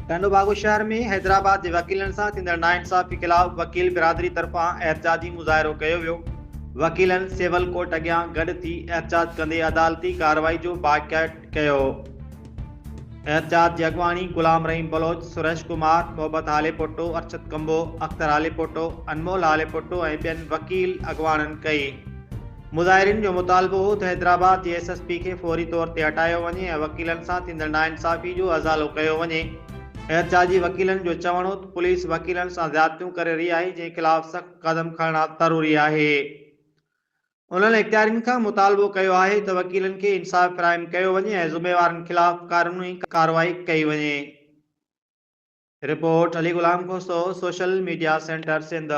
टंडोबागो शहर में हैदराबाद के वकीलन सां थींदड़ नाइंसाफ़ी खिलाफ़ वकील बिरादरी तरफ़ां एहतजाजी मुज़ाहिरो कयो वियो। वकीलन सिविल कोर्ट अॻियां गॾु थी एहतजाज कंदे अदालती कार्रवाई जो बाइकाट कयो। एहतजाज जी अॻवानी गुलाम रहीम बलोच, सुरेश कुमार, मोहब्बत हालेपोटो, अरशद कंबो, अख्तर हालेपोटो, अनमोल हालेपोटो ऐं ॿियनि वकील अॻवाननि कई। मुज़ाहिरीन जो मुतालबो हो त हैदराबाद जे SSP खे फौरी तौर ते हटायो वञे ऐं वकीलन सां थींदड़ नाइंसाफ़ी जो अज़ालो कयो वञे। एहतजाजी वकीलन जो चवणो त पुलिस वकीलन सां ज़्यादतियूं करे रही आहे, जंहिं ख़िलाफ़ सख़्त क़दम खणणु ज़रूरी आहे। उन्हनि इख़्तियारियुनि खां मुतालबो कयो आहे त वकीलन खे इंसाफ़ फ़राहम कयो वञे ऐं ज़िम्मेवारनि ख़िलाफ़ क़ानूनी कार्रवाई कई वञे। Report Ali Ghulam Khoso, social media centre Sindh.